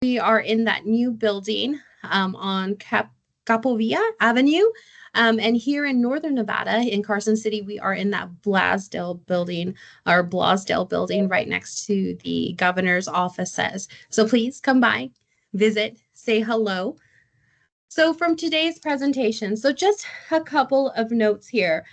We are in that new building on Capovilla Avenue. And here in Northern Nevada, in Carson City, we are in that Blasdale building right next to the governor's offices. So please come by, visit, say hello. So from today's presentation, so just a couple of notes here.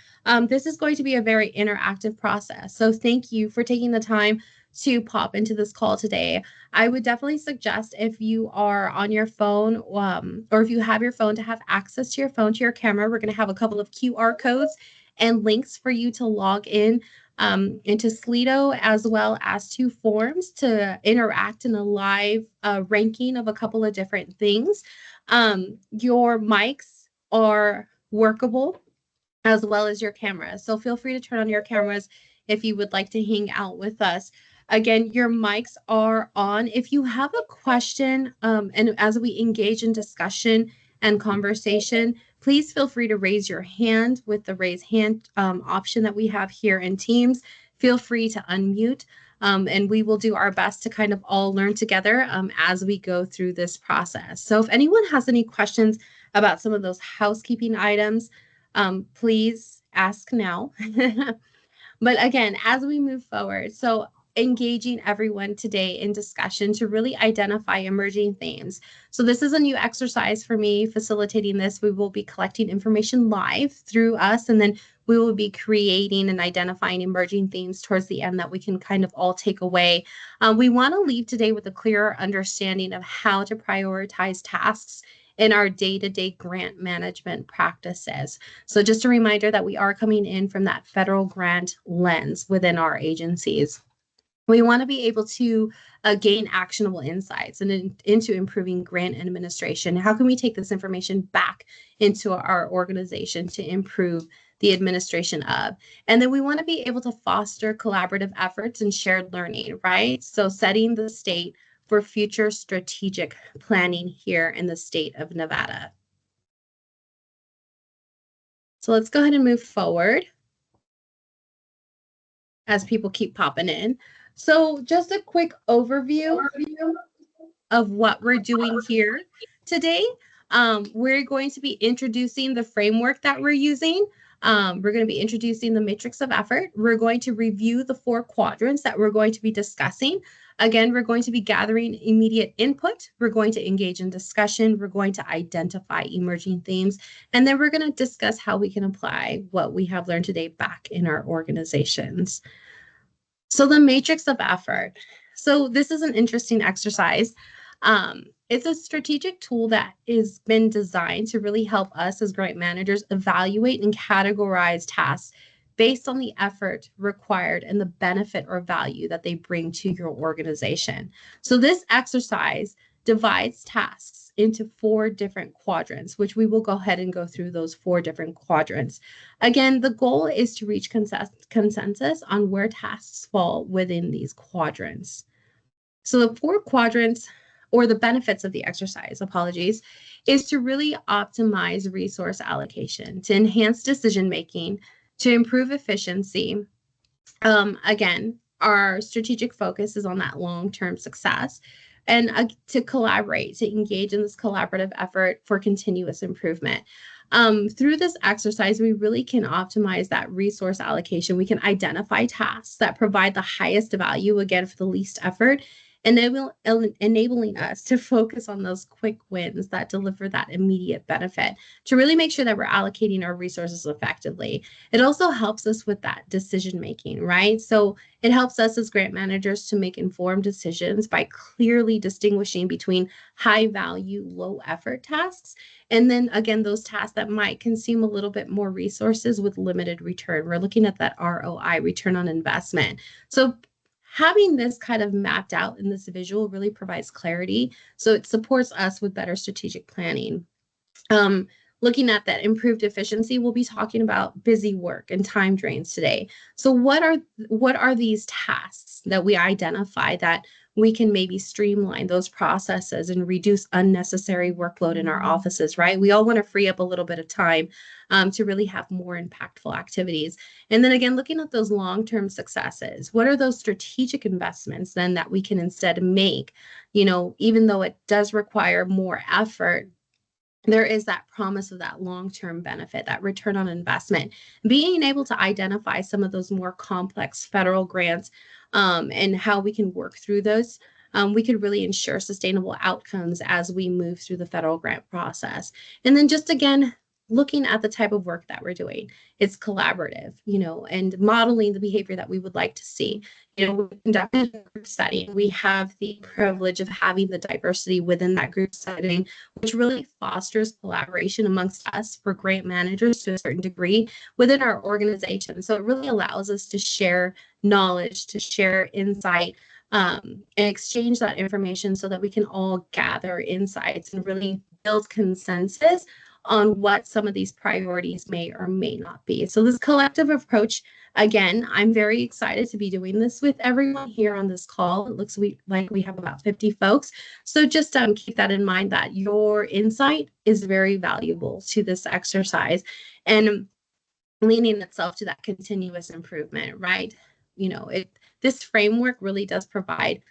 This is going to be a very interactive process. So thank you for taking the time to pop into this call today. I would definitely suggest if you are on your phone or if you have your phone to have access to your phone, to your camera, we're going to have a couple of QR codes and links for you to log in into Slido as well as to forms to interact in a live ranking of a couple of different things. Your mics are workable as well as your cameras. So feel free to turn on your cameras if you would like to hang out with us. Again, your mics are on. If you have a question, and as we engage in discussion and conversation, please feel free to raise your hand with the raise hand option that we have here in Teams. Feel free to unmute. And we will do our best to kind of all learn together as we go through this process. So if anyone has any questions about some of those housekeeping items, please ask now. But again, as we move forward, so engaging everyone today in discussion to really identify emerging themes. So this is a new exercise for me facilitating this. We will be collecting information live through us, and then we will be creating and identifying emerging themes towards the end that we can kind of all take away. We want to leave today with a clearer understanding of how to prioritize tasks in our day-to-day grant management practices. So just a reminder that we are coming in from that federal grant lens within our agencies. We want to be able to gain actionable insights and into improving grant administration. How can we take this information back into our organization to improve the administration of? And then we want to be able to foster collaborative efforts and shared learning, right? So setting the state for future strategic planning here in the state of Nevada. So let's go ahead and move forward as people keep popping in. So just a quick overview of what we're doing here today. We're going to be introducing the framework that we're using. We're going to be introducing the matrix of effort. We're going to review the 4 quadrants that we're going to be discussing. Again, we're going to be gathering immediate input. We're going to engage in discussion. We're going to identify emerging themes. And then we're going to discuss how we can apply what we have learned today back in our organizations. So the matrix of effort. So this is an interesting exercise. It's a strategic tool that has been designed to really help us as grant managers evaluate and categorize tasks based on the effort required and the benefit or value that they bring to your organization. So this exercise divides tasks into 4 different quadrants, which we will go ahead and go through those 4 different quadrants. Again, the goal is to reach consensus on where tasks fall within these quadrants. So the 4 quadrants, or the benefits of the exercise, is to really optimize resource allocation, to enhance decision-making, to improve efficiency. Again, our strategic focus is on that long-term success, and to collaborate, to engage in this collaborative effort for continuous improvement. Through this exercise, we really can optimize that resource allocation. We can identify tasks that provide the highest value, again, for the least effort, and enabling us to focus on those quick wins that deliver that immediate benefit to really make sure that we're allocating our resources effectively. It also helps us with that decision making, right? So it helps us as grant managers to make informed decisions by clearly distinguishing between high value, low effort tasks. And then again, those tasks that might consume a little bit more resources with limited return. We're looking at that ROI, return on investment. So having this kind of mapped out in this visual really provides clarity. So it supports us with better strategic planning. Looking at that improved efficiency, we'll be talking about busy work and time drains today. So what are these tasks that we identify that we can maybe streamline those processes and reduce unnecessary workload in our offices, right? We all want to free up a little bit of time to really have more impactful activities. And then again, looking at those long-term successes, what are those strategic investments then that we can instead make, even though it does require more effort, there is that promise of that long-term benefit, that return on investment. Being able to identify some of those more complex federal grants and how we can work through those, we could really ensure sustainable outcomes as we move through the federal grant process. And then just again, looking at the type of work that we're doing, it's collaborative, and modeling the behavior that we would like to see. We conducted a group study. We have the privilege of having the diversity within that group setting, which really fosters collaboration amongst us for grant managers to a certain degree within our organization. So it really allows us to share knowledge, to share insight, and exchange that information so that we can all gather insights and really build consensus on what some of these priorities may or may not be. So this collective approach, again, I'm very excited to be doing this with everyone here on this call. It looks like we have about 50 folks. So just keep that in mind, that your insight is very valuable to this exercise and leaning itself to that continuous improvement, right? This framework really does provide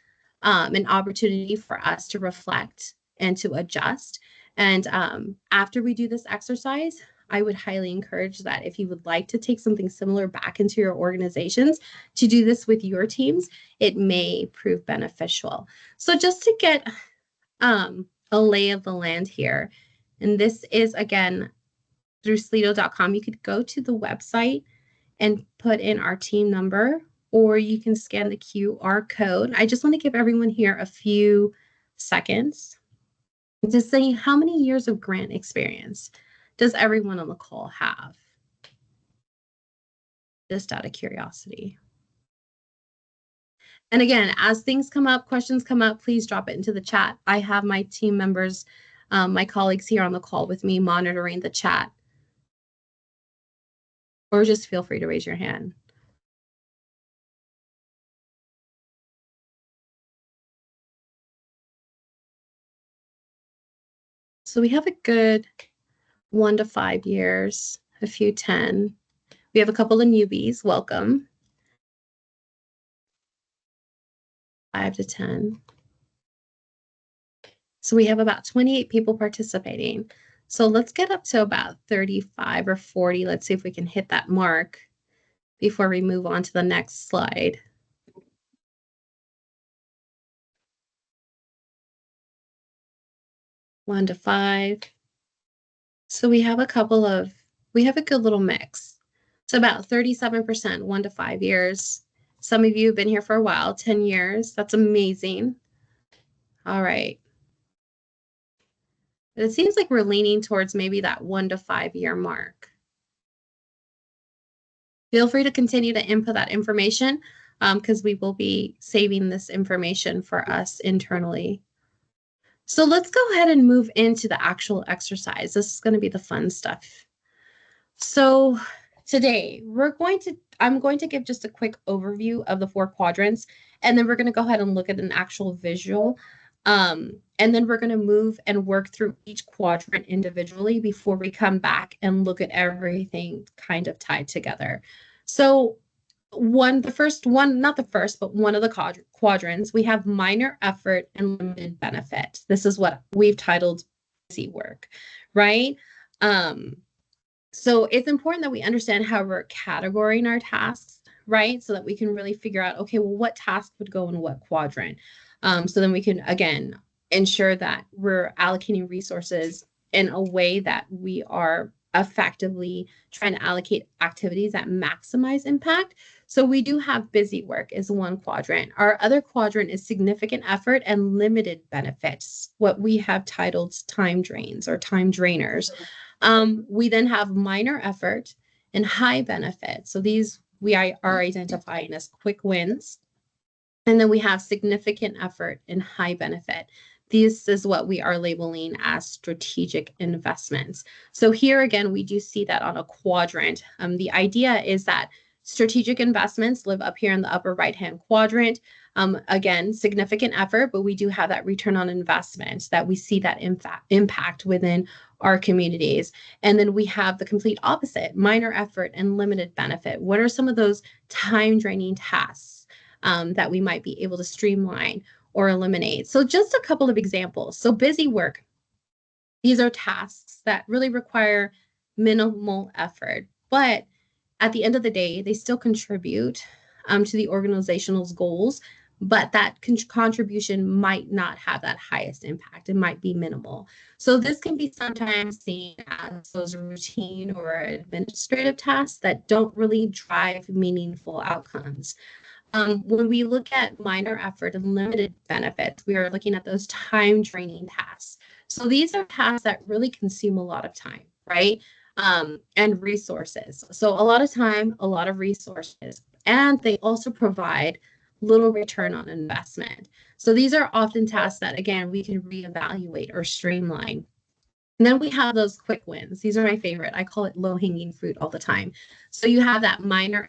an opportunity for us to reflect and to adjust. And after we do this exercise, I would highly encourage that if you would like to take something similar back into your organizations, to do this with your teams, it may prove beneficial. So just to get a lay of the land here, and this is, again, through Slido.com, you could go to the website and put in our team number, or you can scan the QR code. I just want to give everyone here a few seconds to say, how many years of grant experience does everyone on the call have? Just out of curiosity. And again, as things come up, questions come up, please drop it into the chat. I have my team members, my colleagues here on the call with me monitoring the chat. Or just feel free to raise your hand. So we have a good 1 to 5 years, a few 10. We have a couple of newbies. Welcome. 5 to 10. So we have about 28 people participating. So let's get up to about 35 or 40. Let's see if we can hit that mark before we move on to the next slide. One to 5. So we have a good little mix. So about 37%, 1 to 5 years. Some of you have been here for a while, 10 years. That's amazing. All right. But it seems like we're leaning towards maybe that 1 to 5 year mark. Feel free to continue to input that information because we will be saving this information for us internally. So let's go ahead and move into the actual exercise. This is going to be the fun stuff. So today I'm going to give just a quick overview of the 4 quadrants, and then we're going to go ahead and look at an actual visual. And then we're going to move and work through each quadrant individually before we come back and look at everything kind of tied together. So one of the quadrants, we have minor effort and limited benefit. This is what we've titled busy work, right? So it's important that we understand how we're categorizing our tasks, right? So that we can really figure out, okay, well, what task would go in what quadrant? So then we can, again, ensure that we're allocating resources in a way that we are effectively trying to allocate activities that maximize impact. So we do have busy work as one quadrant. Our other quadrant is significant effort and limited benefits, what we have titled time drains or time drainers. We then have minor effort and high benefit. So these we are identifying as quick wins. And then we have significant effort and high benefit. This is what we are labeling as strategic investments. So here again, we do see that on a quadrant. The idea is that strategic investments live up here in the upper right-hand quadrant. Again, significant effort, but we do have that return on investment, that we see that impact within our communities. And then we have the complete opposite, minor effort and limited benefit. What are some of those time-draining tasks that we might be able to streamline or eliminate. So just a couple of examples. So busy work. These are tasks that really require minimal effort, but at the end of the day, they still contribute to the organizational's goals, but that contribution might not have that highest impact. It might be minimal. So this can be sometimes seen as those routine or administrative tasks that don't really drive meaningful outcomes. When we look at minor effort and limited benefits, we are looking at those time draining tasks. So these are tasks that really consume a lot of time, right? And resources. So a lot of time, a lot of resources, and they also provide little return on investment. So these are often tasks that, again, we can reevaluate or streamline. And then we have those quick wins. These are my favorite. I call it low hanging fruit all the time. So you have that minor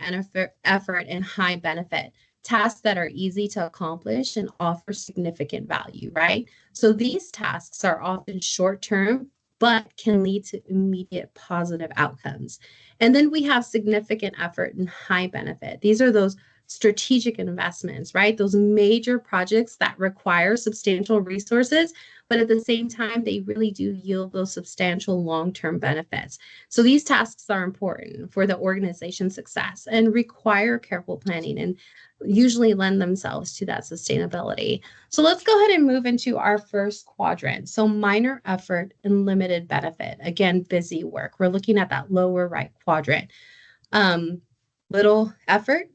effort and high benefit tasks that are easy to accomplish and offer significant value, right? So these tasks are often short term, but can lead to immediate positive outcomes. And then we have significant effort and high benefit. These are those strategic investments, right? Those major projects that require substantial resources, but at the same time, they really do yield those substantial long-term benefits. So these tasks are important for the organization's success and require careful planning and usually lend themselves to that sustainability. So let's go ahead and move into our first quadrant. So minor effort and limited benefit. Again, busy work. We're looking at that lower right quadrant. Little effort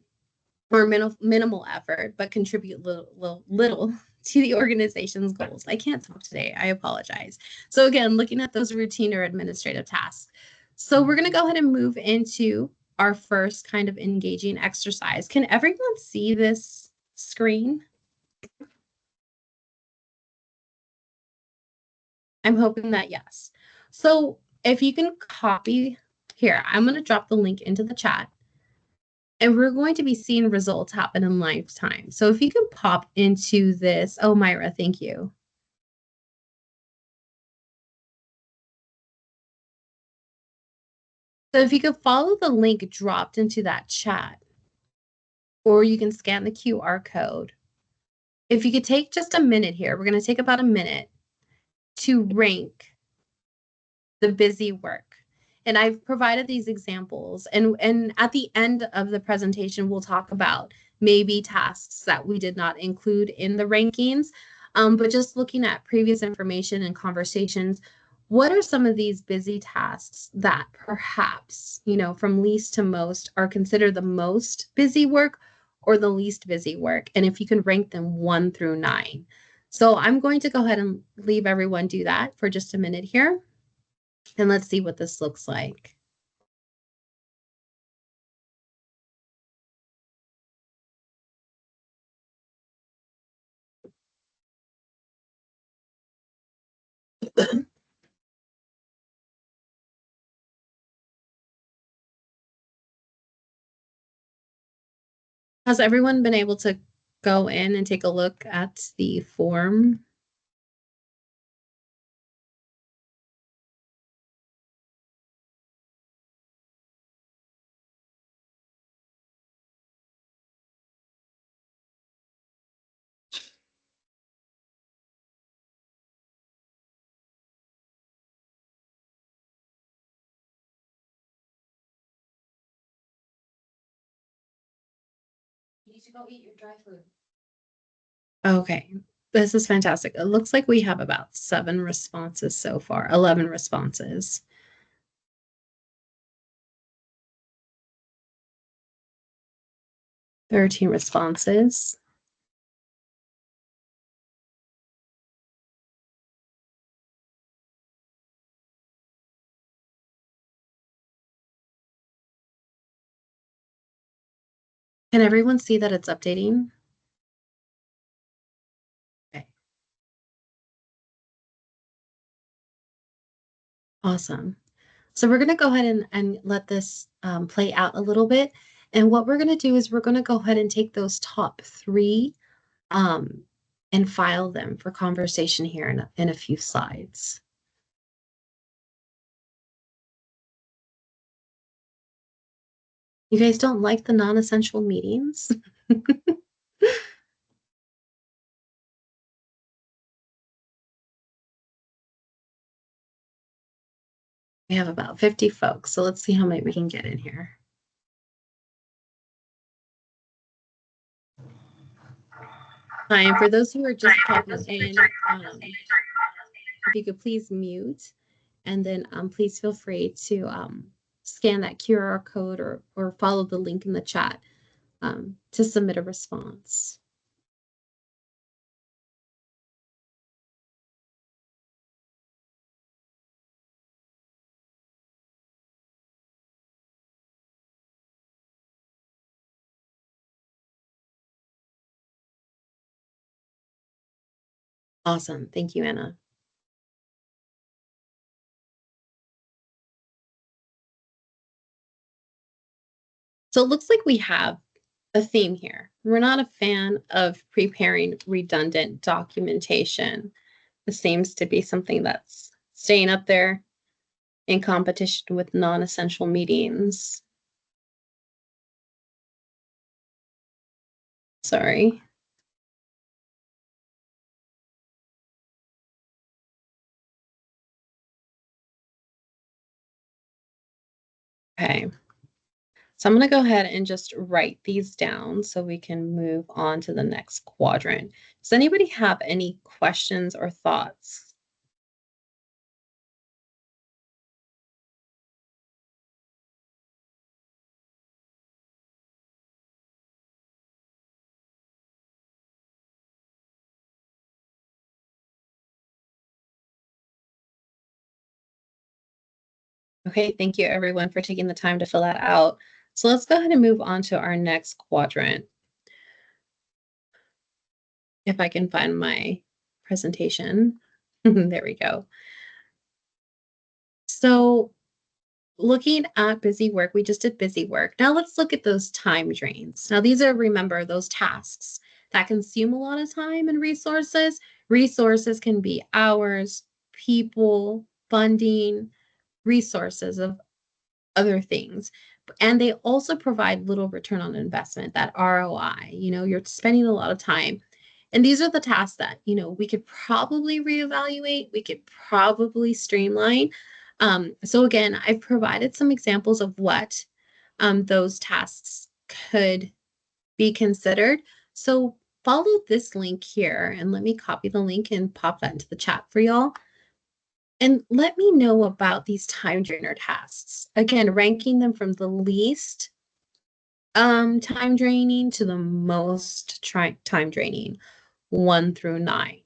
or minimal effort, but contribute little to the organization's goals. I can't talk today. I apologize. So again, looking at those routine or administrative tasks. So we're going to go ahead and move into our first kind of engaging exercise. Can everyone see this screen? I'm hoping that yes. So if you can copy here, I'm going to drop the link into the chat. And we're going to be seeing results happen in lifetime. So if you can pop into this, oh, Myra, thank you. So if you could follow the link dropped into that chat, or you can scan the QR code. If you could take just a minute here, we're going to take about a minute to rank the busy work. And I've provided these examples. And at the end of the presentation, we'll talk about maybe tasks that we did not include in the rankings. But just looking at previous information and conversations, what are some of these busy tasks that perhaps, from least to most are considered the most busy work or the least busy work? And if you can rank them 1 through 9. So I'm going to go ahead and leave everyone do that for just a minute here. And let's see what this looks like. Has everyone been able to go in and take a look at the form? You need to go eat your dry food. Okay, this is fantastic. It looks like we have about 7 responses so far, 11 responses. Thirteen responses. Can everyone see that it's updating? Okay. Awesome. So we're going to go ahead and let this play out a little bit. And what we're going to do is we're going to go ahead and take those top 3 um, and file them for conversation here in a few slides. You guys don't like the non-essential meetings? We have about 50 folks, so let's see how many we can get in here. Hi, and for those who are just popping in, if you could please mute, and then please feel free to scan that QR code or follow the link in the chat to submit a response. Awesome. Thank you, Anna. So it looks like we have a theme here. We're not a fan of preparing redundant documentation. This seems to be something that's staying up there in competition with non-essential meetings. Sorry. Okay. So I'm going to go ahead and just write these down so we can move on to the next quadrant. Does anybody have any questions or thoughts? Okay, thank you everyone for taking the time to fill that out. So let's go ahead and move on to our next quadrant. If I can find my presentation. There we go. So looking at busy work, we just did busy work. Now let's look at those time drains. Now these are, remember, those tasks that consume a lot of time and resources. Resources can be hours, people, funding, resources of other things. And they also provide little return on investment, that ROI. You're spending a lot of time. And these are the tasks that, we could probably reevaluate, we could probably streamline. So again, I've provided some examples of what those tasks could be considered. So follow this link here and let me copy the link and pop that into the chat for y'all. And let me know about these time drainer tasks. Again, ranking them from the least time draining to the most time draining, 1 through 9.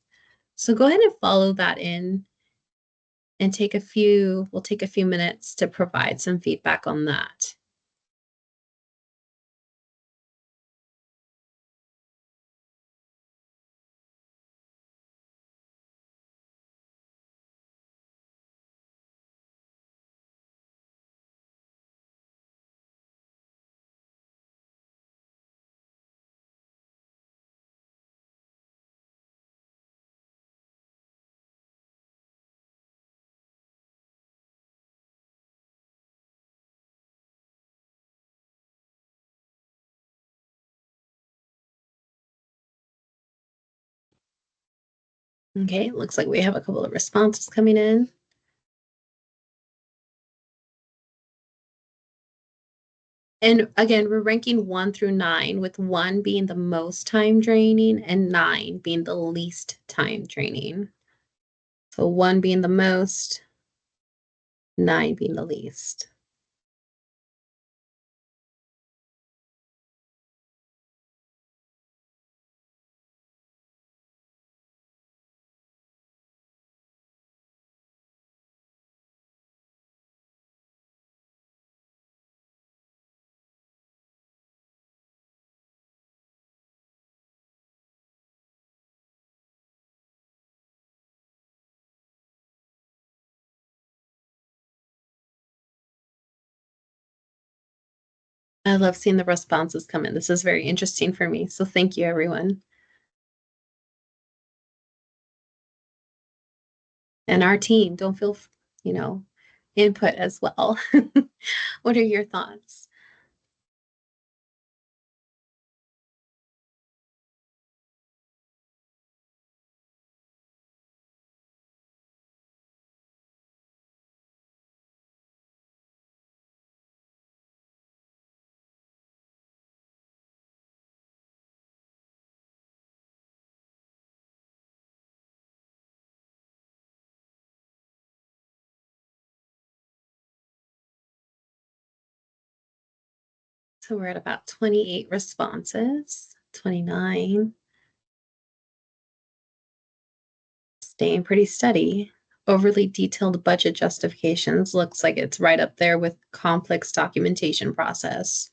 So go ahead and follow that in and we'll take a few minutes to provide some feedback on that. Okay, looks like we have a couple of responses coming in. And again, we're ranking 1 through 9, with 1 being the most time draining and 9 being the least time draining. So 1 being the most, 9 being the least. I love seeing the responses come in. This is very interesting for me. So thank you, everyone. And our team, don't feel, input as well. What are your thoughts? So we're at about 28 responses, 29. Staying pretty steady. Overly detailed budget justifications looks like it's right up there with complex documentation process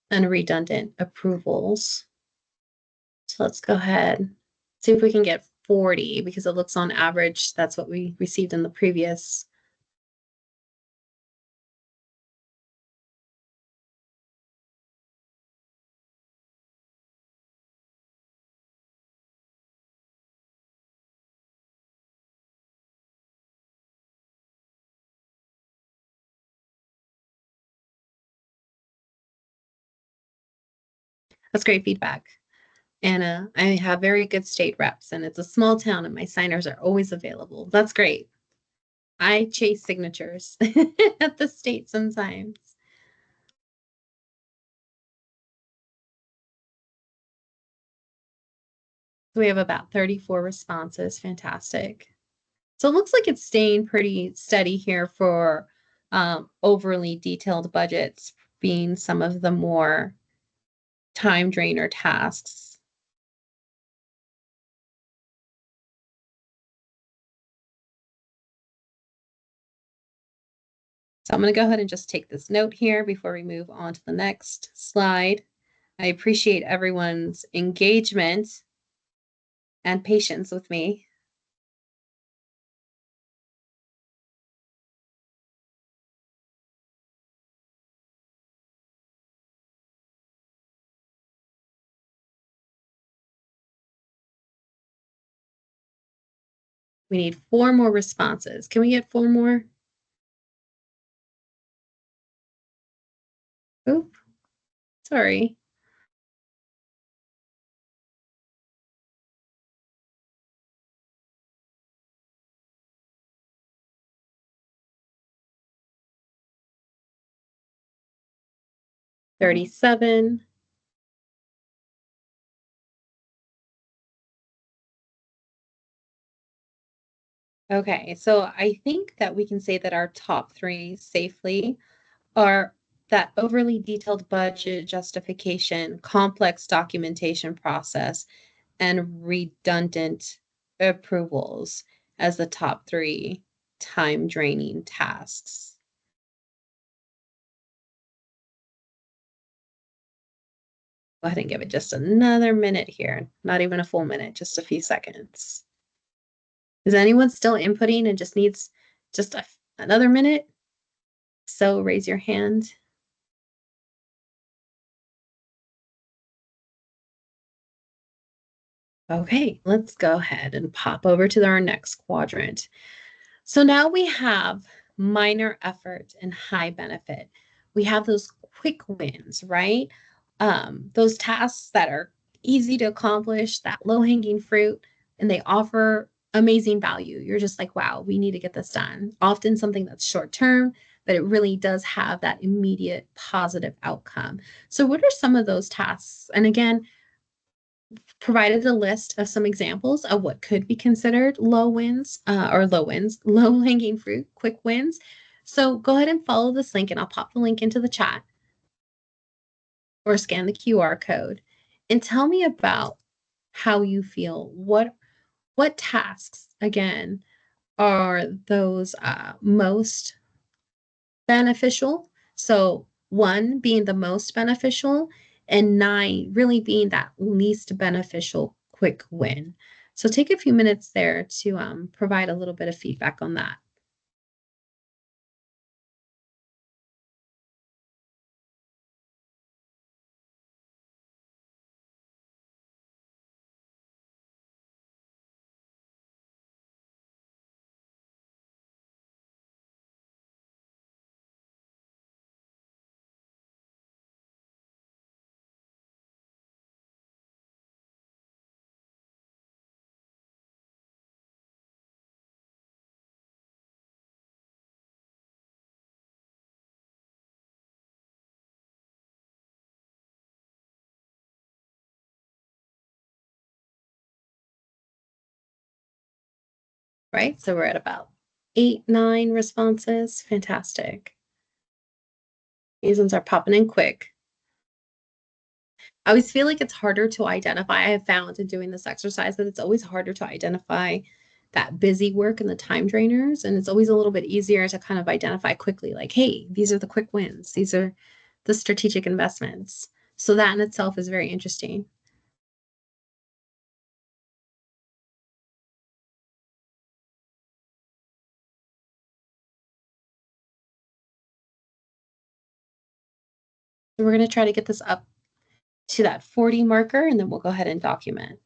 and redundant approvals. So let's go ahead, see if we can get 40 because it looks on average that's what we received in the previous. That's great feedback. Anna, I have very good state reps and it's a small town and my signers are always available. That's great. I chase signatures at the state sometimes. So we have about 34 responses. Fantastic. So it looks like it's staying pretty steady here for overly detailed budgets being some of the more time drainer tasks. So I'm going to go ahead and just take this note here before we move on to the next slide. I appreciate everyone's engagement and patience with me. We need 4 more responses. Can we get 4 more? Oop, sorry. $37. Okay, so I think that we can say that our top 3 safely are that overly detailed budget justification, complex documentation process, and redundant approvals as the top 3 time draining tasks. Go ahead and give it just another minute here. Not even a full minute, just a few seconds. Is anyone still inputting and just needs just another minute? So raise your hand. Okay, let's go ahead and pop over to our next quadrant. So now we have minor effort and high benefit. We have those quick wins, right? Those tasks that are easy to accomplish, that low hanging fruit, and they offer amazing value. You're just like, wow, we need to get this done. Often something that's short term, but it really does have that immediate positive outcome. So, what are some of those tasks? And again, provided a list of some examples of what could be considered low wins, low hanging fruit, quick wins. So go ahead and follow this link and I'll pop the link into the chat or scan the QR code and tell me about how you feel. What tasks again are those most beneficial? So 1 being the most beneficial and 9 really being that least beneficial quick win. So take a few minutes there to provide a little bit of feedback on that. Right? So we're at about 8, 9 responses. Fantastic. These ones are popping in quick. I always feel like it's harder to identify. I have found in doing this exercise that it's always harder to identify that busy work and the time drainers. And it's always a little bit easier to kind of identify quickly, like, hey, these are the quick wins. These are the strategic investments. So that in itself is very interesting. So we're going to try to get this up to that 40 marker, and then we'll go ahead and document.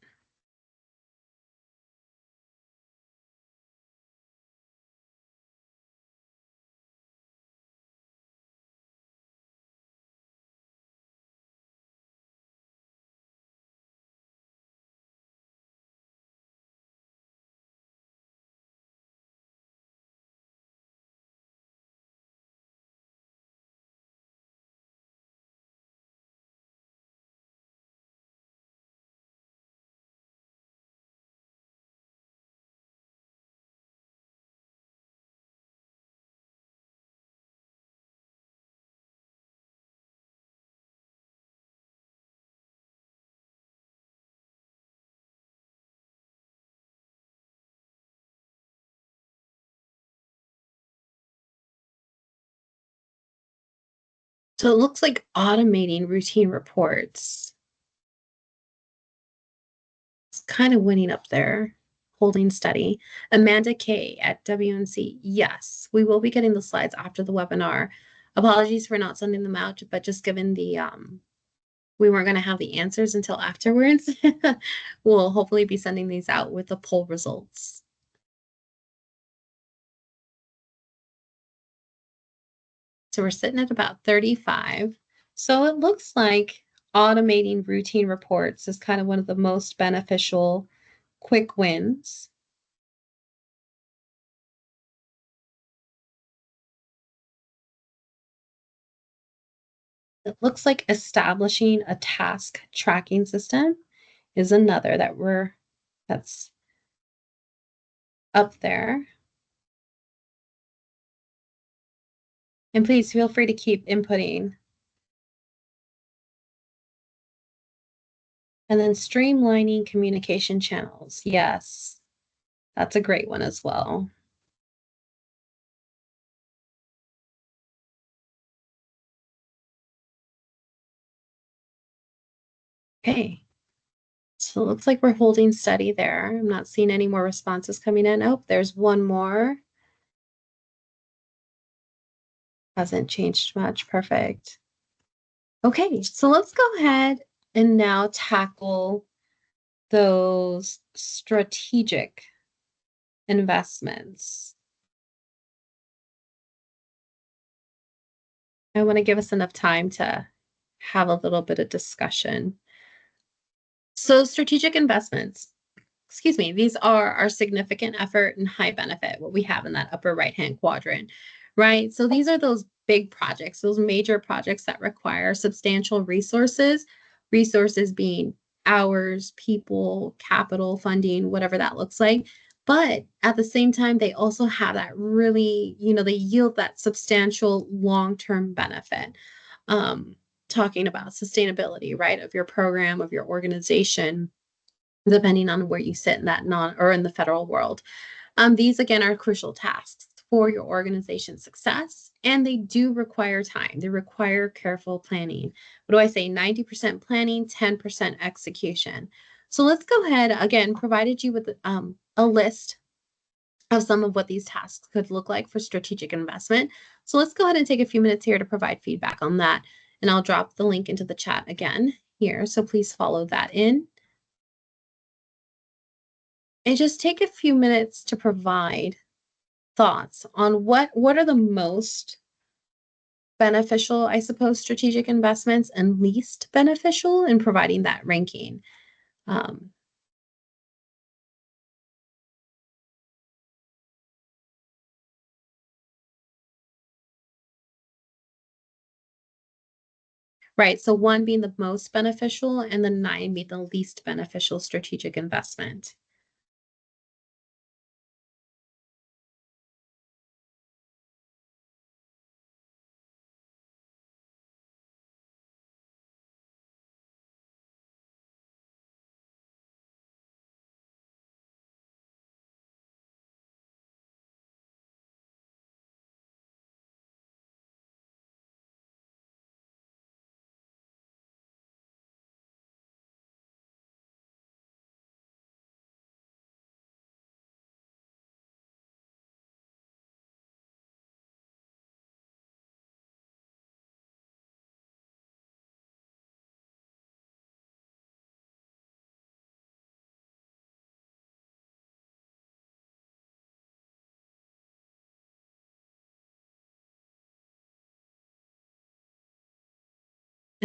So it looks like automating routine reports. It's kind of winning up there, holding steady. Amanda K at WNC. Yes, we will be getting the slides after the webinar. Apologies for not sending them out, but just given the we weren't going to have the answers until afterwards. We'll hopefully be sending these out with the poll results. So we're sitting at about 35. So it looks like automating routine reports is kind of one of the most beneficial quick wins. It looks like establishing a task tracking system is another that's up there. And please feel free to keep inputting. And then streamlining communication channels. Yes, that's a great one as well. Okay. So it looks like we're holding steady there. I'm not seeing any more responses coming in. Oh, there's one more. Hasn't changed much. Perfect. Okay, so let's go ahead and now tackle those strategic investments. I want to give us enough time to have a little bit of discussion. So, strategic investments, excuse me, these are our significant effort and high benefit, what we have in that upper right hand quadrant, right? So, these are those big projects, those major projects that require substantial resources, resources being hours, people, capital, funding, whatever that looks like. But at the same time, they also have that really, they yield that substantial long term benefit. Um, Talking about sustainability, right, of your program, of your organization, depending on where you sit in that non or in the federal world. These again are crucial tasks for your organization's success, and they do require time. They require careful planning. What do I say? 90% planning, 10% execution. So let's go ahead again, provided you with a list of some of what these tasks could look like for strategic investment. So let's go ahead and take a few minutes here to provide feedback on that. And I'll drop the link into the chat again here. So please follow that in. And just take a few minutes to provide thoughts on what are the most beneficial, I suppose, strategic investments and least beneficial in providing that ranking. Um, right. So one being the most beneficial and the 9 being the least beneficial strategic investment.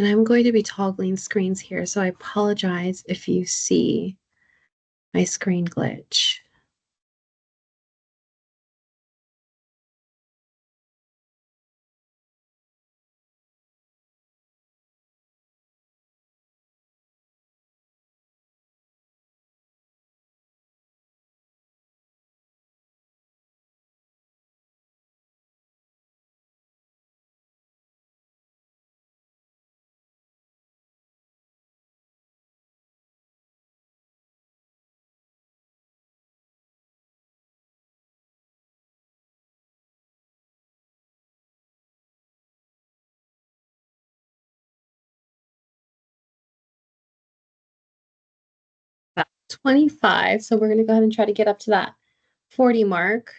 And I'm going to be toggling screens here, so I apologize if you see my screen glitch. About 25, so we're going to go ahead and try to get up to that 40 mark.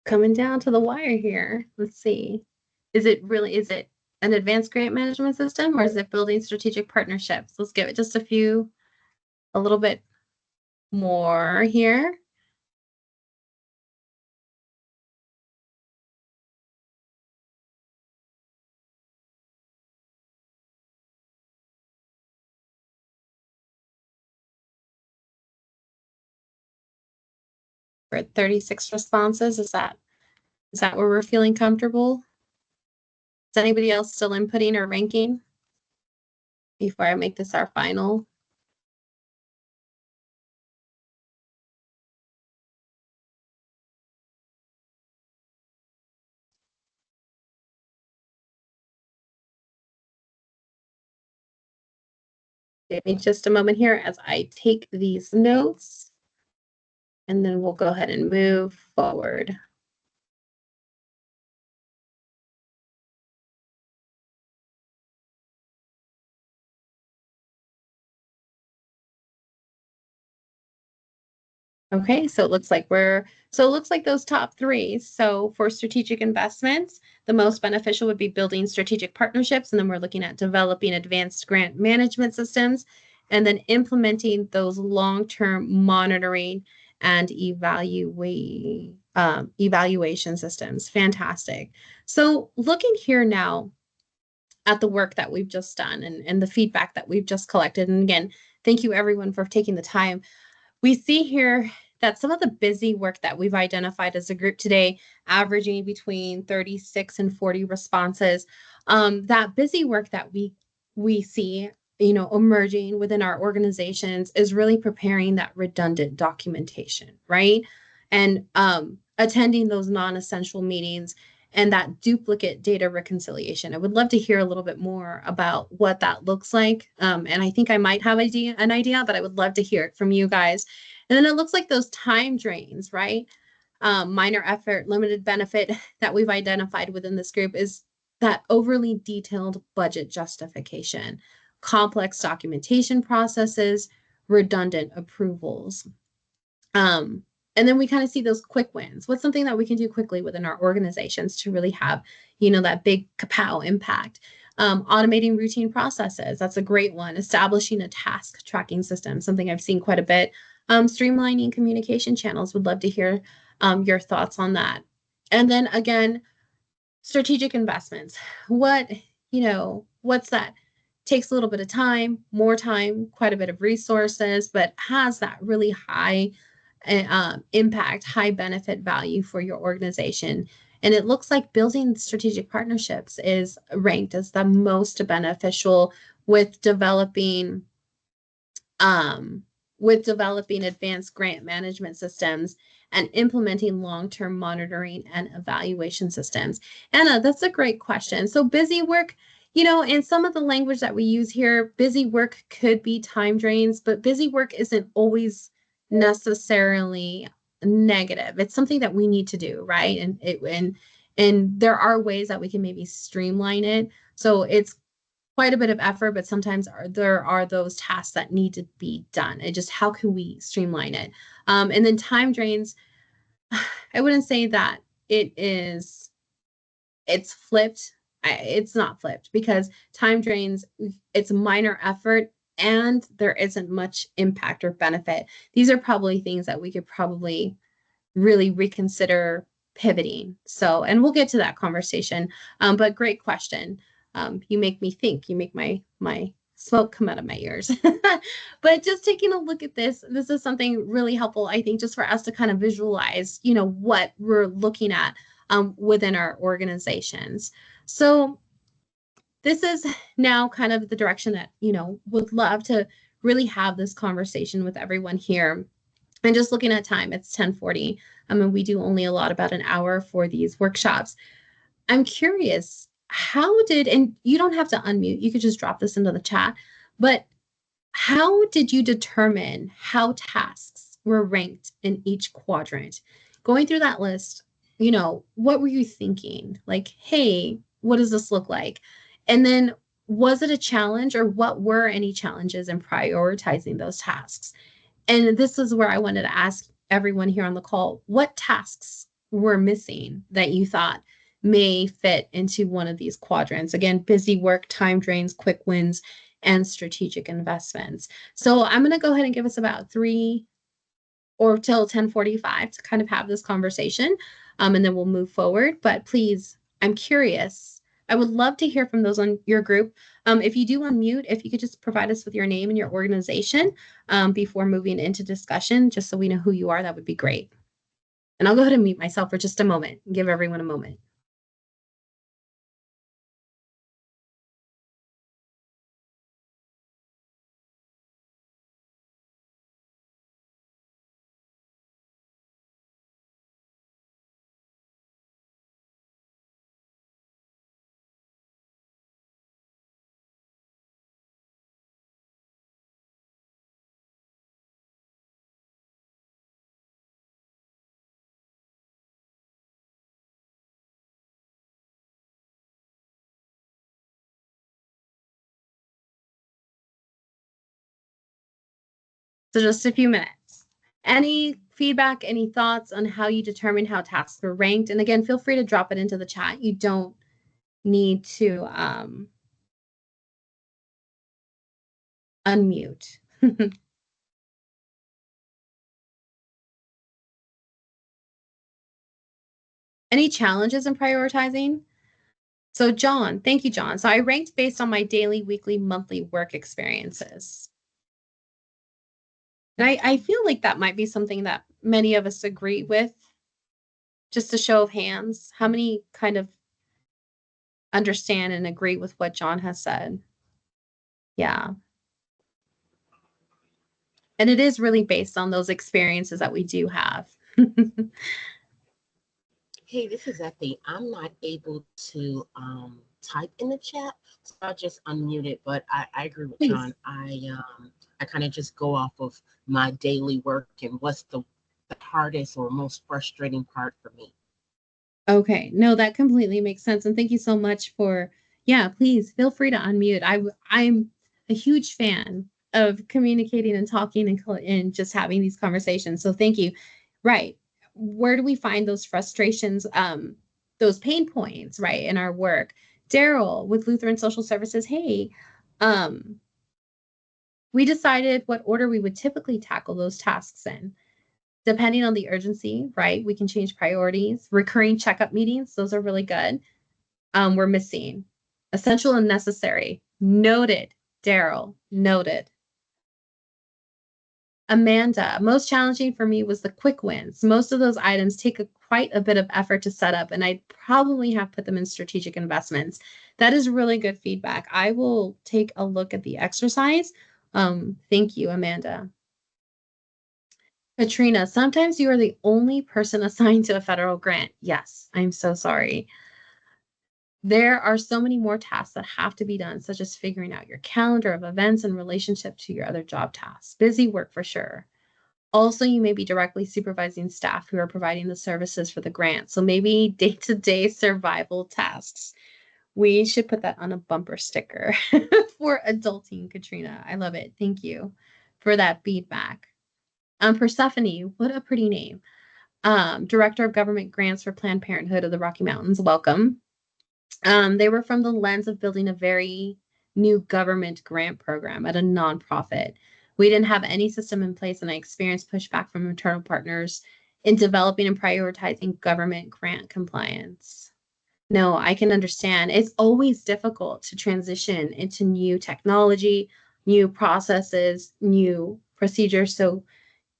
Coming down to the wire here. Let's see. Is it an advanced grant management system, or is it building strategic partnerships? Let's give it just a little bit more here. We're at 36 responses. Is that where we're feeling comfortable? Is anybody else still inputting or ranking before I make this our final? Give me just a moment here as I take these notes, and then we'll go ahead and move forward. Okay, so it looks like those top three. So for strategic investments, the most beneficial would be building strategic partnerships, and then we're looking at developing advanced grant management systems, and then implementing those long-term monitoring and evaluation systems. Fantastic. So looking here now at the work that we've just done and the feedback that we've just collected, and again, thank you everyone for taking the time. We see here that some of the busy work that we've identified as a group today, averaging between 36 and 40 responses, that busy work that we see, emerging within our organizations is really preparing that redundant documentation, right? And attending those non-essential meetings and that duplicate data reconciliation. I would love to hear a little bit more about what that looks like. And I think I might have an idea, but I would love to hear it from you guys. And then it looks like those time drains, right? Minor effort, limited benefit that we've identified within this group is that overly detailed budget justification, complex documentation processes, redundant approvals. And then we kind of see those quick wins. What's something that we can do quickly within our organizations to really have, that big kapow impact? Automating routine processes. That's a great one. Establishing a task tracking system, something I've seen quite a bit. Streamlining communication channels. Would love to hear your thoughts on that. And then again, Strategic investments. What's that? Takes a little bit of time, more time, quite a bit of resources, but has that really high impact, high benefit value for your organization. And it looks like building strategic partnerships is ranked as the most beneficial with developing um, advanced grant management systems and implementing long-term monitoring and evaluation systems. Anna, that's a great question. So busy work, in some of the language that we use here, busy work could be time drains, but busy work isn't always necessarily negative. It's something that we need to do, right? And there are ways that we can maybe streamline it. So it's quite a bit of effort, but sometimes there are those tasks that need to be done. And just how can we streamline it? And then time drains, I wouldn't say that it's flipped. It's not flipped because time drains, it's minor effort and there isn't much impact or benefit. These are probably things that we could probably really reconsider pivoting. So, and we'll get to that conversation. But great question. You make me think. You make my smoke come out of my ears. But just taking a look at this is something really helpful, I think, just for us to kind of visualize, what we're looking at within our organizations. So this is now kind of the direction that, would love to really have this conversation with everyone here. And just looking at time, it's 10:40. And we do only allot about an hour for these workshops. I'm curious, and you don't have to unmute, you could just drop this into the chat, but how did you determine how tasks were ranked in each quadrant? Going through that list, what were you thinking? Like, hey, what does this look like? And then was it a challenge, or what were any challenges in prioritizing those tasks? And this is where I wanted to ask everyone here on the call, what tasks were missing that you thought may fit into one of these quadrants? Again, busy work, time drains, quick wins, and strategic investments. So I'm going to go ahead and give us about 3 or till 10:45 to kind of have this conversation, and then we'll move forward. But please, I'm curious. I would love to hear from those on your group. If you do unmute, if you could just provide us with your name and your organization before moving into discussion, just so we know who you are, that would be great. And I'll go ahead and mute myself for just a moment and give everyone a moment. So just a few minutes. Any feedback, any thoughts on how you determine how tasks were ranked? And again, feel free to drop it into the chat. You don't need to unmute. Any challenges in prioritizing? So John, thank you, John. So I ranked based on my daily, weekly, monthly work experiences. And I feel like that might be something that many of us agree with. Just a show of hands, how many kind of understand and agree with what John has said? Yeah. And it is really based on those experiences that we do have. Hey, this is Effie. I'm not able to type in the chat, so I'll just unmute it. But I agree with John. I kind of just go off of my daily work and what's the hardest or most frustrating part for me. Okay, no, that completely makes sense. And thank you so much please feel free to unmute. I'm a huge fan of communicating and talking and just having these conversations. So thank you. Right. Where do we find those frustrations, those pain points, right, in our work? Daryl with Lutheran Social Services, hey, we decided what order we would typically tackle those tasks in. Depending on the urgency, right? We can change priorities. Recurring checkup meetings, those are really good. we're missing. Essential and necessary. Noted. Daryl. Noted. Amanda, most challenging for me was the quick wins. Most of those items take quite a bit of effort to set up, and I'd probably have put them in strategic investments. That is really good feedback. I will take a look at the exercise. Thank you, Amanda. Katrina, sometimes you are the only person assigned to a federal grant. Yes, I'm so sorry. There are so many more tasks that have to be done, such as figuring out your calendar of events in relationship to your other job tasks. Busy work for sure. Also, you may be directly supervising staff who are providing the services for the grant. So maybe day-to-day survival tasks. We should put that on a bumper sticker for adulting, Katrina. I love it. Thank you for that feedback. Persephone, what a pretty name. Director of Government Grants for Planned Parenthood of the Rocky Mountains. Welcome. They were from the lens of building a very new government grant program at a nonprofit. We didn't have any system in place, and I experienced pushback from internal partners in developing and prioritizing government grant compliance. No, I can understand. It's always difficult to transition into new technology, new processes, new procedures. So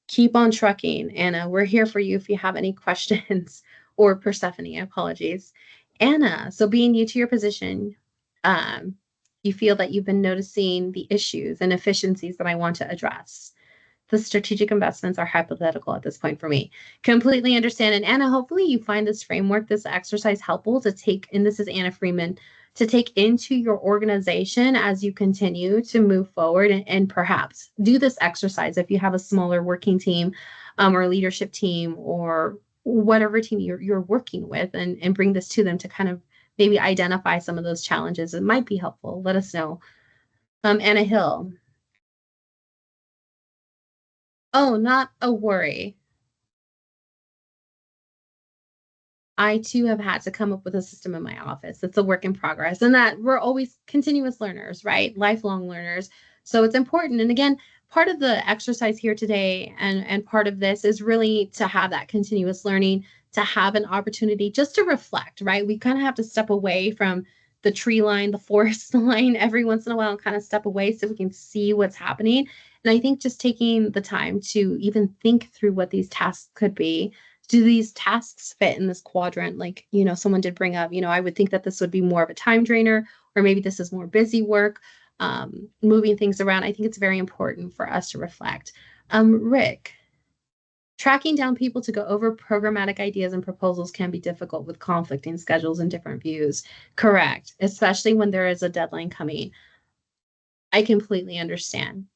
keep on trucking, Anna. We're here for you if you have any questions. Or Persephone, apologies. Anna, so being new to your position, you feel that you've been noticing the issues and efficiencies that I want to address. The strategic investments are hypothetical at this point for me. Completely understand. And Anna, hopefully you find this framework, this exercise helpful to take, and this is Anna Freeman, to take into your organization as you continue to move forward, and perhaps do this exercise if you have a smaller working team or leadership team or whatever team you're working with, and bring this to them to kind of maybe identify some of those challenges. It might be helpful. Let us know. Anna Hill. Oh, not a worry. I too have had to come up with a system in my office. It's a work in progress, and that we're always continuous learners, right? Lifelong learners. So it's important. And again, part of the exercise here today and part of this is really to have that continuous learning, to have an opportunity just to reflect, right? We kind of have to step away from the tree line, the forest line every once in a while, and kind of step away so we can see what's happening. And I think just taking the time to even think through what these tasks could be. Do these tasks fit in this quadrant? Like, someone did bring up, I would think that this would be more of a time drainer, or maybe this is more busy work, moving things around. I think it's very important for us to reflect. Rick, tracking down people to go over programmatic ideas and proposals can be difficult with conflicting schedules and different views. Correct, especially when there is a deadline coming. I completely understand.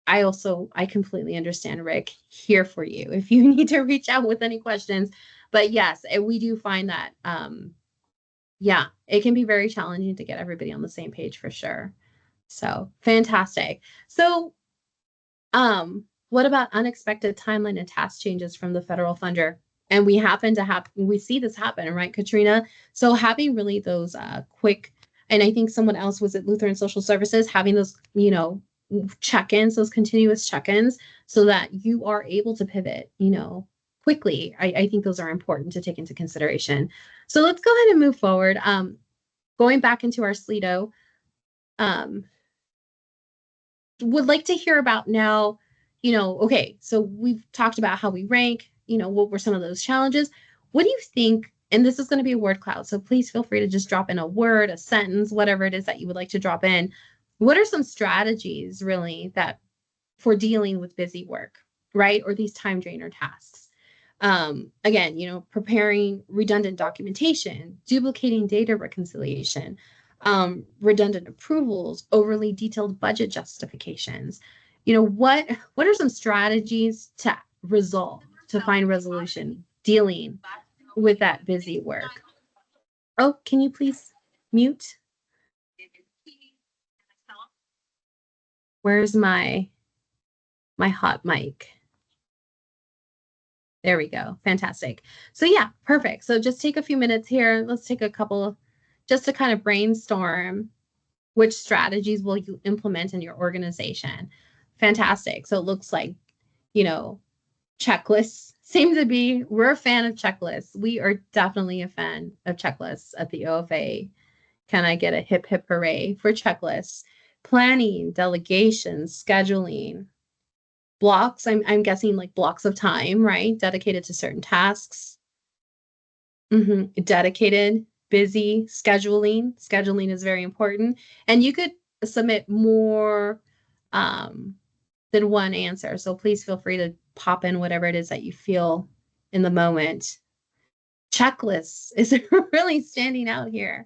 I completely understand, Rick. Here for you if you need to reach out with any questions. But yes, we do find that, yeah, it can be very challenging to get everybody on the same page for sure. So fantastic. So, what about unexpected timeline and task changes from the federal funder? And we see this happen, right, Katrina? So having really those quick, and I think someone else was at Lutheran Social Services, having those, check-ins, those continuous check-ins, so that you are able to pivot, quickly. I think those are important to take into consideration. So let's go ahead and move forward. Going back into our Slido, would like to hear about now, okay, so we've talked about how we rank, what were some of those challenges. What do you think? And this is going to be a word cloud, so please feel free to just drop in a word, a sentence, whatever it is that you would like to drop in. What are some strategies really that for dealing with busy work, right? Or these time drainer tasks? Again, preparing redundant documentation, duplicating data reconciliation, redundant approvals, overly detailed budget justifications. What are some strategies to find resolution dealing with that busy work? Oh, can you please mute? Where's my hot mic? There we go. Fantastic. So yeah, perfect. So just take a few minutes here. Let's take a couple just to kind of brainstorm which strategies will you implement in your organization. Fantastic. So it looks like, checklists Seem to be. We're a fan of checklists. We are definitely a fan of checklists at the OFA. Can I get a hip hip hooray for checklists? Planning, delegation, scheduling, blocks. I'm guessing like blocks of time, right? Dedicated to certain tasks. Dedicated, busy, scheduling. Scheduling is very important. And you could submit more um, than one answer. So please feel free to pop in whatever it is that you feel in the moment. Checklists is really standing out here.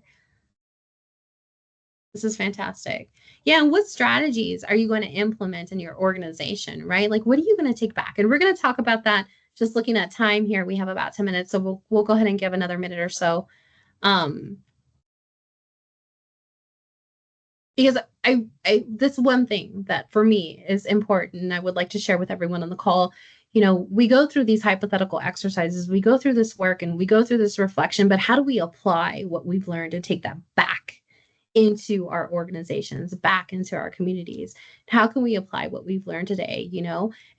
This is fantastic. Yeah. And what strategies are you going to implement in your organization, right? Like, what are you going to take back? And we're going to talk about that just looking at time here. We have about 10 minutes. So we'll go ahead and give another minute or so. Because this one thing that for me is important, and I would like to share with everyone on the call. We go through these hypothetical exercises, we go through this work, and we go through this reflection, but how do we apply what we've learned and take that back into our organizations, back into our communities? How can we apply what we've learned today?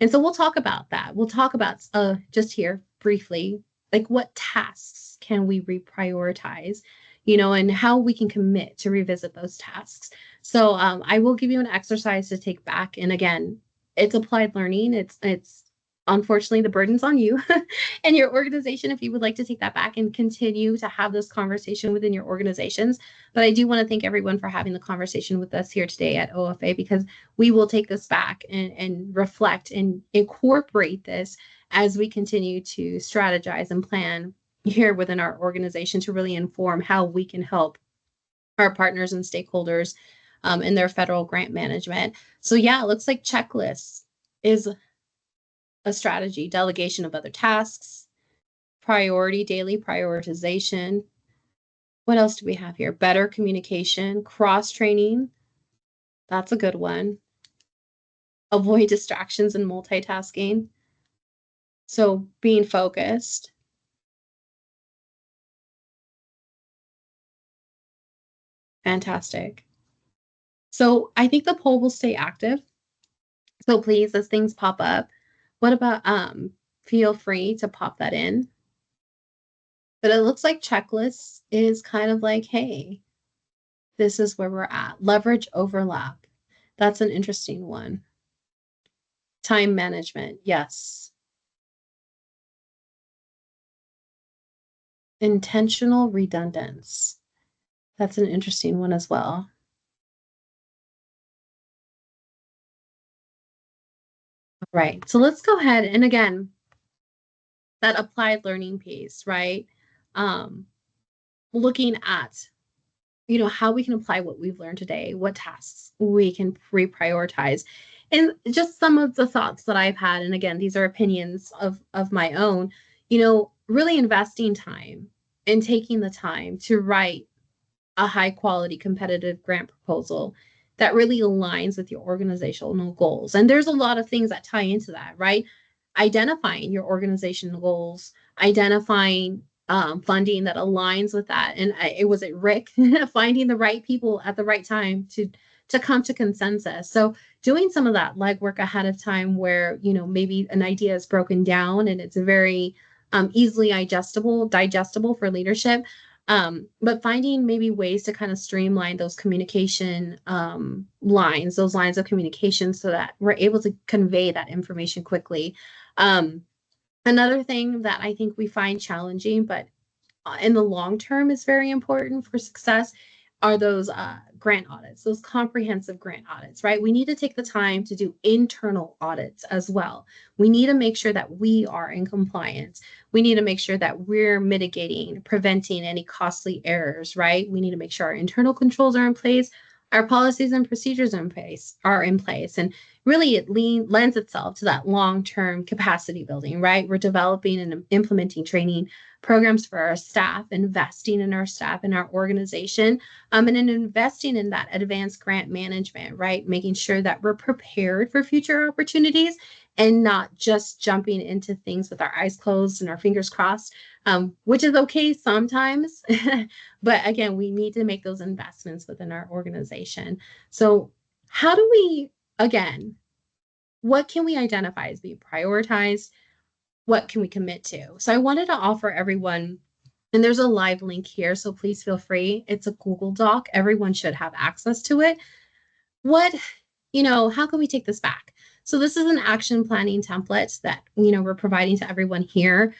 And so we'll talk about that. We'll talk about just here briefly, like what tasks can we reprioritize, and how we can commit to revisit those tasks. So I will give you an exercise to take back. And again, it's applied learning. It's unfortunately the burden's on you and your organization if you would like to take that back and continue to have this conversation within your organizations. But I do want to thank everyone for having the conversation with us here today at OFA, because we will take this back and reflect and incorporate this as we continue to strategize and plan here within our organization to really inform how we can help our partners and stakeholders in their federal grant management. So yeah, it looks like checklists is a strategy, delegation of other tasks, priority, daily prioritization. What else do we have here? Better communication, cross training. That's a good one. Avoid distractions and multitasking. So being focused. Fantastic. So I think the poll will stay active. So please, as things pop up, what about feel free to pop that in. But it looks like checklists is kind of like, hey, this is where we're at. Leverage overlap. That's an interesting one. Time management. Yes. Intentional redundance. That's an interesting one as well. Right. So let's go ahead. And again, that applied learning piece, right? Looking at, how we can apply what we've learned today, what tasks we can reprioritize. And just some of the thoughts that I've had, and again, these are opinions of my own, really investing time and taking the time to write a high quality competitive grant proposal that really aligns with your organizational goals. And there's a lot of things that tie into that, right? Identifying your organizational goals, identifying funding that aligns with that. And it was at Rick finding the right people at the right time to come to consensus. So doing some of that legwork ahead of time where, maybe an idea is broken down and it's very easily digestible for leadership. But finding maybe ways to kind of streamline those communication lines, those lines of communication so that we're able to convey that information quickly. Another thing that I think we find challenging, but in the long term is very important for success, are those grant audits, those comprehensive grant audits, right? We need to take the time to do internal audits as well. We need to make sure that we are in compliance. We need to make sure that we're mitigating, preventing any costly errors, right? We need to make sure our internal controls are in place, our policies and procedures are in place. And really it lends itself to that long-term capacity building, right? We're developing and implementing training programs for our staff, investing in our staff and our organization, and in investing in that advanced grant management, right? Making sure that we're prepared for future opportunities and not just jumping into things with our eyes closed and our fingers crossed, which is okay sometimes. But again, we need to make those investments within our organization. So how do we, again, what can we identify as being prioritized? what can we commit to? So I wanted to offer everyone, and there's a live link here, so please feel free. It's a Google Doc. Everyone should have access to it. What, how can we take this back? So this is an action planning template that, we're providing to everyone here.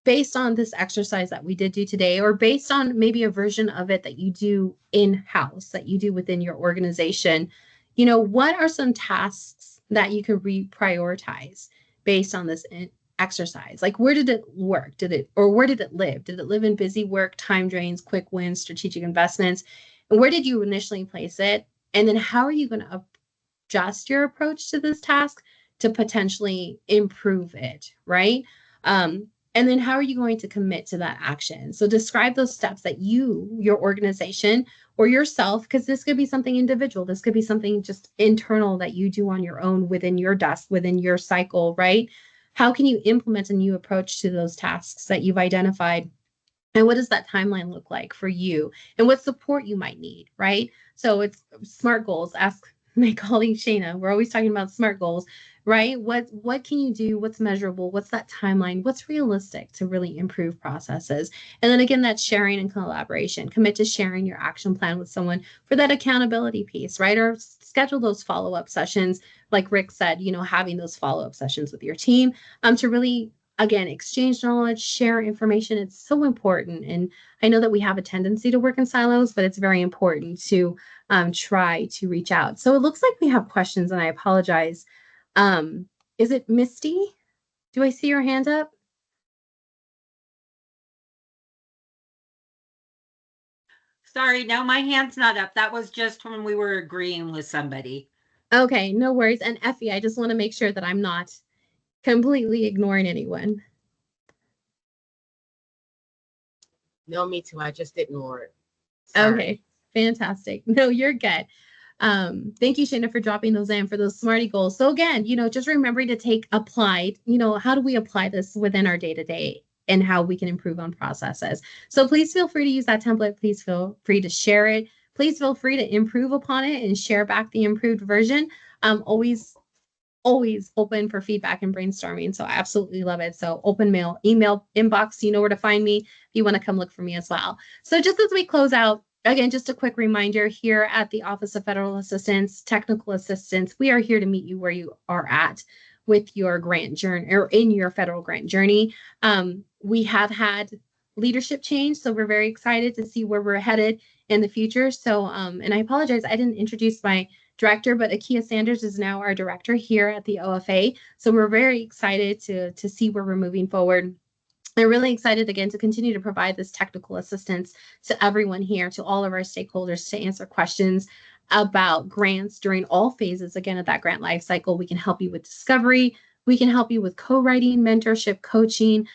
Based on this exercise that we did do today, or based on maybe a version of it that you do in-house, that you do within your organization, what are some tasks that you could reprioritize based on this exercise? Like, where did it work? Where did it live? Did it live in busy work, time drains, quick wins, strategic investments? And where did you initially place it? And then how are you going to adjust your approach to this task to potentially improve it, right? And then how are you going to commit to that action? So describe those steps that your organization, or yourself, because this could be something individual. This could be something just internal that you do on your own within your desk, within your cycle, right? How can you implement a new approach to those tasks that you've identified? And what does that timeline look like for you? And what support you might need, right? So it's SMART goals. Ask my colleague Shayna. We're always talking about SMART goals, right? What can you do? What's measurable? What's that timeline? What's realistic to really improve processes? And then again, that sharing and collaboration. Commit to sharing your action plan with someone for that accountability piece, right? Or schedule those follow-up sessions, like Rick said, having those follow-up sessions with your team to really, again, exchange knowledge, share information. It's so important. And I know that we have a tendency to work in silos, but it's very important to try to reach out. So it looks like we have questions, and I apologize. Is it Misty? Do I see your hand up? Sorry, no, my hand's not up. That was just when we were agreeing with somebody. Okay, no worries. And Effie, I just want to make sure that I'm not completely ignoring anyone. No, me too. I just ignored it. Sorry. Okay, fantastic. No, you're good. Thank you, Shayna, for dropping those in for those SMARTY goals. So again, just remembering to applied, how do we apply this within our day-to-day and how we can improve on processes. So please feel free to use that template. Please feel free to share it. Please feel free to improve upon it and share back the improved version. Always open for feedback and brainstorming. So I absolutely love it. So open mail, email, inbox, you know where to find me if you want to come look for me as well. So just as we close out, again, just a quick reminder here at the Office of Federal Assistance, Technical Assistance, we are here to meet you where you are at with your grant journey or in your federal grant journey. We have had leadership change, so we're very excited to see where we're headed in the future. So, and I apologize, I didn't introduce my director, but Akia Sanders is now our director here at the OFA. So we're very excited to see where we're moving forward. I'm really excited again to continue to provide this technical assistance to everyone here, to all of our stakeholders, to answer questions about grants during all phases, again, of that grant life cycle. We can help you with discovery. We can help you with co-writing, mentorship, coaching.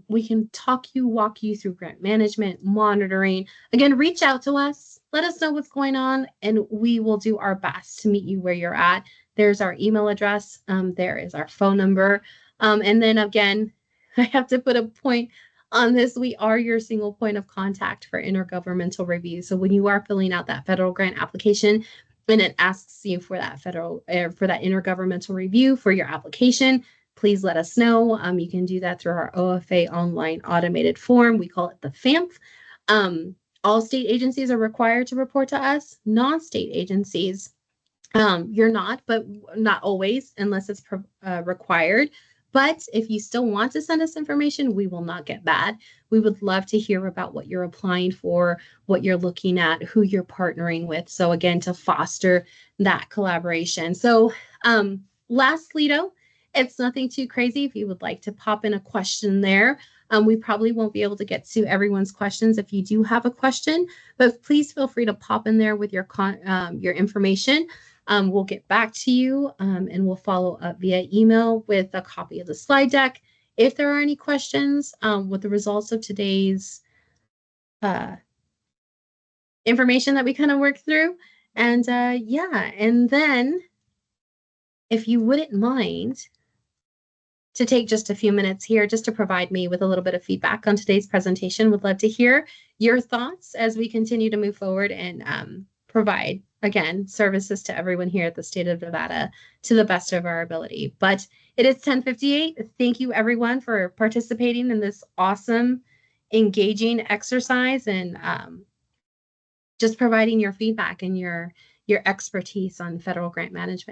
We can walk you through grant management, monitoring. Again, reach out to us. Let us know what's going on, and we will do our best to meet you where you're at. There's our email address. There is our phone number. And then again, I have to put a point on this. We are your single point of contact for intergovernmental review. So when you are filling out that federal grant application and it asks you for that for that intergovernmental review for your application, please let us know. You can do that through our OFA online automated form. We call it the FAMF. All state agencies are required to report to us. Non-state agencies, you're not, but not always unless it's required. But if you still want to send us information, we will not get bad. We would love to hear about what you're applying for, what you're looking at, who you're partnering with. So again, to foster that collaboration. So lastly, though, it's nothing too crazy. If you would like to pop in a question there, we probably won't be able to get to everyone's questions if you do have a question, but please feel free to pop in there with your information. We'll get back to you and we'll follow up via email with a copy of the slide deck. If there are any questions with the results of today's information that we kind of worked through. And yeah, and then if you wouldn't mind to take just a few minutes here just to provide me with a little bit of feedback on today's presentation. Would love to hear your thoughts as we continue to move forward and provide again, services to everyone here at the state of Nevada to the best of our ability. But it is 10:58. Thank you everyone for participating in this awesome, engaging exercise and just providing your feedback and your expertise on federal grant management.